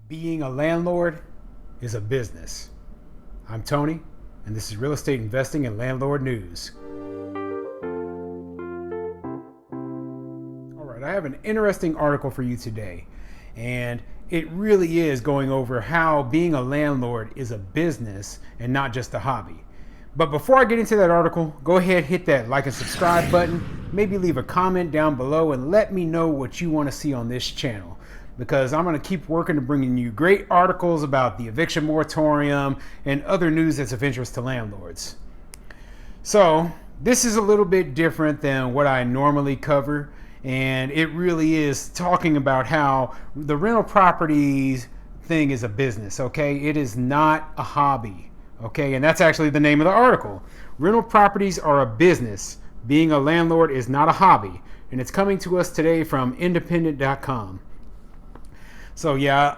Being a landlord is a business. I'm Tony, and this is Real Estate Investing and Landlord News. All right, I have an interesting article for you today, and it really is going over how being a landlord is a business and not just a hobby. But before I get into that article, go ahead, hit that like and subscribe button, maybe leave a comment down below and let me know what you want to see on this channel, because I'm going to keep working to bringing you great articles about the eviction moratorium and other news that's of interest to landlords. So this is a little bit different than what I normally cover, and it really is talking about how the rental properties thing is a business, okay? It is not a hobby, okay? And that's actually the name of the article. Rental properties are a business. Being a landlord is not a hobby. And it's coming to us today from independent.com. So yeah,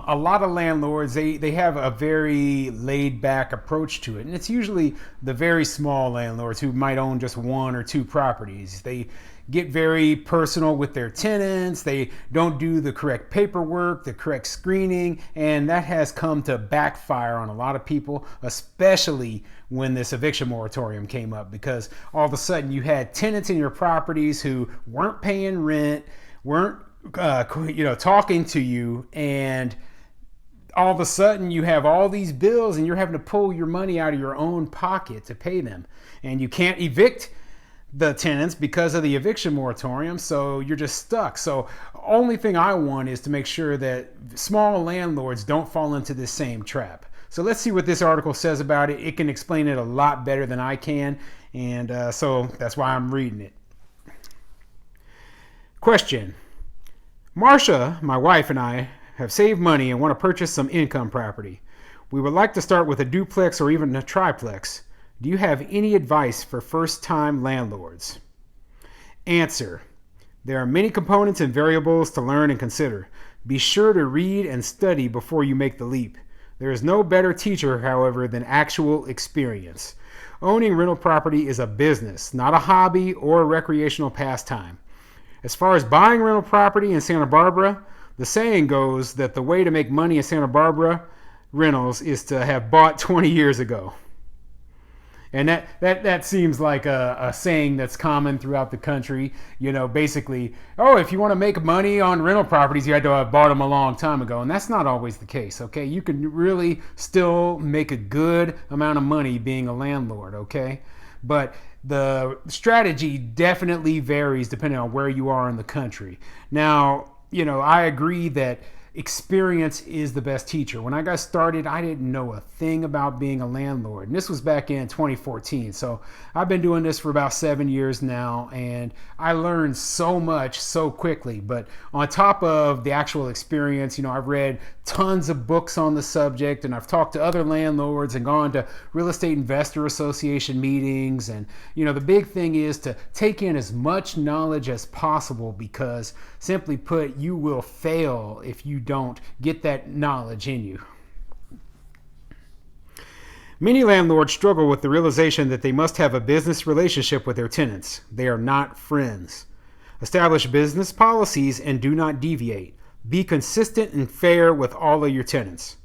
a lot of landlords, they have a very laid back approach to it. And it's usually the very small landlords who might own just one or two properties. They get very personal with their tenants. They don't do the correct paperwork, the correct screening, and that has come to backfire on a lot of people, especially when this eviction moratorium came up, because all of a sudden you had tenants in your properties who weren't paying rent, weren't talking to you, and all of a sudden you have all these bills and you're having to pull your money out of your own pocket to pay them, and you can't evict the tenants because of the eviction moratorium, so you're just stuck. So only thing I want is to make sure that small landlords don't fall into this same trap. So let's see what this article says about it. It can explain it a lot better than I can, and so that's why I'm reading it. Question: Marsha, my wife, and I have saved money and want to purchase some income property. We would like to start with a duplex or even a triplex. Do you have any advice for first-time landlords? Answer: there are many components and variables to learn and consider. Be sure to read and study before you make the leap. There is no better teacher, however, than actual experience. Owning rental property is a business, not a hobby or a recreational pastime. As far as buying rental property in Santa Barbara, the saying goes that the way to make money in Santa Barbara rentals is to have bought 20 years ago. And that seems like a saying that's common throughout the country. You know, basically, oh, if you want to make money on rental properties, you had to have bought them a long time ago. And that's not always the case, okay? You can really still make a good amount of money being a landlord, okay? But the strategy definitely varies depending on where you are in the country. Now, I agree that experience is the best teacher. When I got started, I didn't know a thing about being a landlord. And this was back in 2014. So I've been doing this for about 7 years now, and I learned so much so quickly. But on top of the actual experience, I've read tons of books on the subject, and I've talked to other landlords and gone to Real Estate Investor Association meetings. And, the big thing is to take in as much knowledge as possible, because simply put, you will fail if you don't get that knowledge in you. Many landlords struggle with the realization that they must have a business relationship with their tenants. They are not friends. Establish business policies and do not deviate. Be consistent and fair with all of your tenants.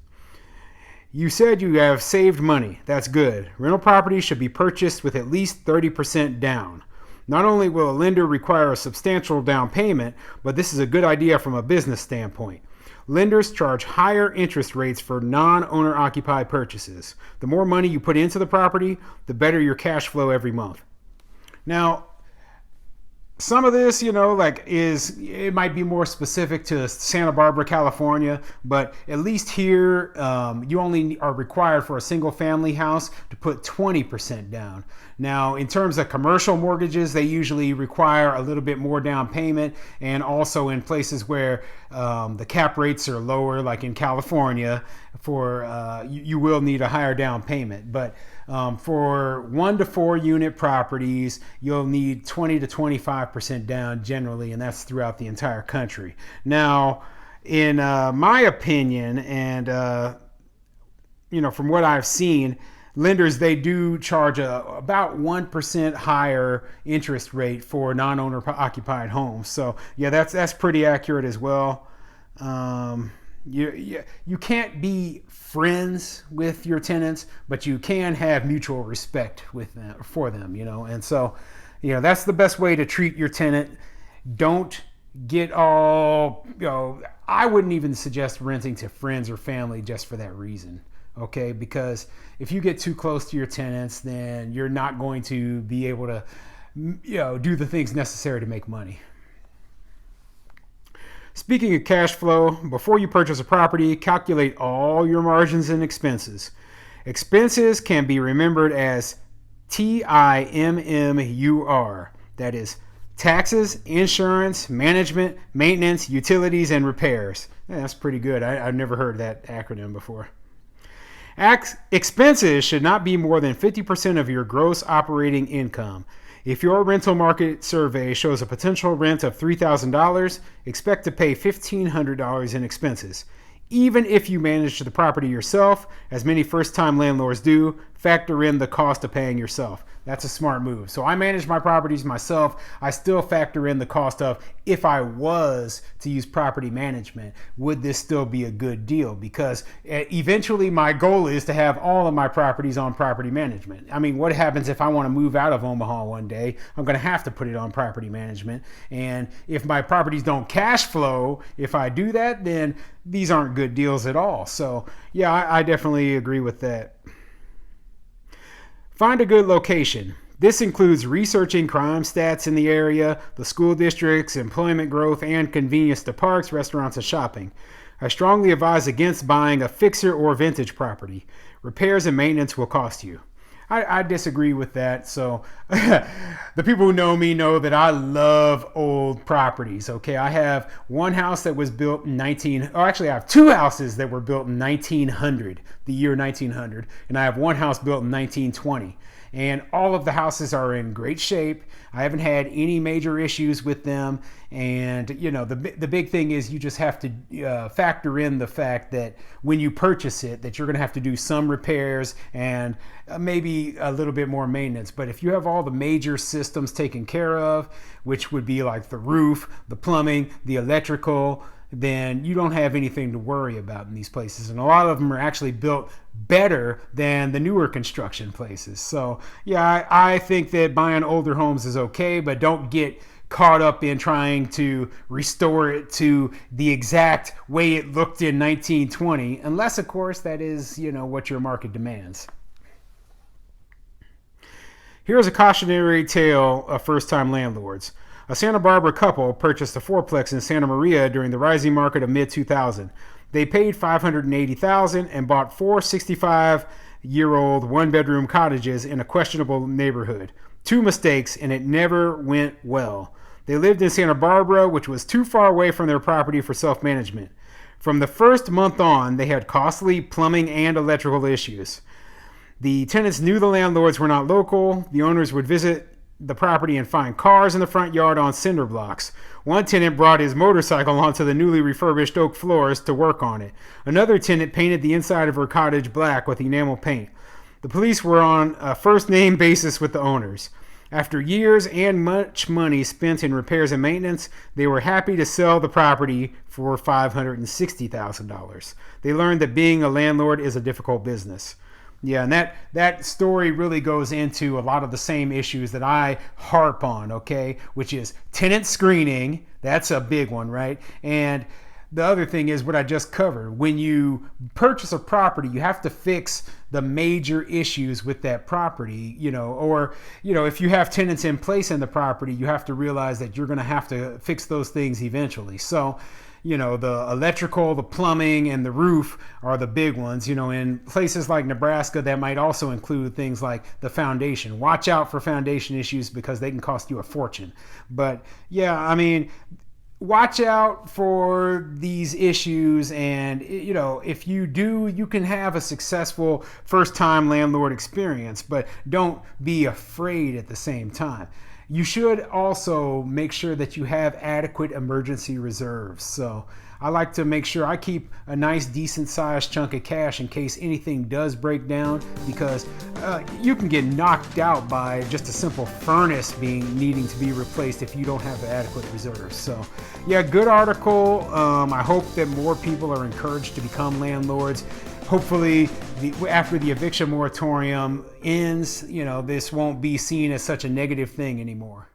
You said you have saved money. That's good. Rental properties should be purchased with at least 30% down. Not only will a lender require a substantial down payment, but this is a good idea from a business standpoint. Lenders charge higher interest rates for non-owner occupied purchases. The more money you put into the property, the better your cash flow every month. Now, some of this, it might be more specific to Santa Barbara, California, but at least here, you only are required for a single family house to put 20% down. Now, in terms of commercial mortgages, they usually require a little bit more down payment, and also in places where the cap rates are lower, like in California, you will need a higher down payment. But for 1 to 4 unit properties, you'll need 20 to 25% down generally, and that's throughout the entire country. Now, in my opinion, and from what I've seen, lenders, they do charge about 1% higher interest rate for non-owner occupied homes. So yeah, that's pretty accurate as well. You can't be friends with your tenants, but you can have mutual respect with them for them, And so, that's the best way to treat your tenant. Don't get all, I wouldn't even suggest renting to friends or family just for that reason. Okay, because if you get too close to your tenants, then you're not going to be able to, do the things necessary to make money. Speaking of cash flow, before you purchase a property, calculate all your margins and expenses. Expenses can be remembered as TIMMUR. That is taxes, insurance, management, maintenance, utilities, and repairs. That's pretty good. I've never heard that acronym before. Expenses should not be more than 50% of your gross operating income. If your rental market survey shows a potential rent of $3,000, expect to pay $1,500 in expenses. Even if you manage the property yourself, as many first-time landlords do, factor in the cost of paying yourself. That's a smart move. So I manage my properties myself. I still factor in the cost of, if I was to use property management, would this still be a good deal? Because eventually my goal is to have all of my properties on property management. I mean, what happens if I want to move out of Omaha one day? I'm going to have to put it on property management. And if my properties don't cash flow, if I do that, then these aren't good deals at all. So yeah, I definitely agree with that. Find a good location. This includes researching crime stats in the area, the school districts, employment growth, and convenience to parks, restaurants, and shopping. I strongly advise against buying a fixer or vintage property. Repairs and maintenance will cost you. I disagree with that. So the people who know me know that I love old properties. Okay, I have one house that was built in I have two houses that were built in 1900, the year 1900, and I have one house built in 1920. And all of the houses are in great shape. I haven't had any major issues with them. And the big thing is you just have to factor in the fact that when you purchase it, that you're going to have to do some repairs and maybe a little bit more maintenance. But if you have all the major systems taken care of, which would be like the roof, the plumbing, the electrical, then you don't have anything to worry about in these places. And a lot of them are actually built better than the newer construction places. So yeah, I think that buying older homes is okay, but don't get caught up in trying to restore it to the exact way it looked in 1920, unless of course that is, what your market demands. Here's a cautionary tale of first-time landlords. A Santa Barbara couple purchased a fourplex in Santa Maria during the rising market of mid-2000. They paid $580,000 and bought four 65-year-old one-bedroom cottages in a questionable neighborhood. Two mistakes, and it never went well. They lived in Santa Barbara, which was too far away from their property for self-management. From the first month on, they had costly plumbing and electrical issues. The tenants knew the landlords were not local. The owners would visit the property and find cars in the front yard on cinder blocks. One tenant brought his motorcycle onto the newly refurbished oak floors to work on it. Another tenant painted the inside of her cottage black with enamel paint. The police were on a first-name basis with the owners. After years and much money spent in repairs and maintenance, they were happy to sell the property for $560,000. They learned that being a landlord is a difficult business. Yeah, and that story really goes into a lot of the same issues that I harp on, okay? Which is tenant screening. That's a big one, right? And the other thing is what I just covered. When you purchase a property, you have to fix the major issues with that property, or if you have tenants in place in the property, you have to realize that you're going to have to fix those things eventually. So, the electrical, the plumbing, and the roof are the big ones. In places like Nebraska, that might also include things like the foundation. Watch out for foundation issues because they can cost you a fortune. But yeah, watch out for these issues, and if you do, you can have a successful first-time landlord experience, but don't be afraid at the same time. You should also make sure that you have adequate emergency reserves. So I like to make sure I keep a nice decent sized chunk of cash in case anything does break down, because you can get knocked out by just a simple furnace needing to be replaced if you don't have adequate reserves. So yeah, good article. I hope that more people are encouraged to become landlords. Hopefully after the eviction moratorium ends, this won't be seen as such a negative thing anymore.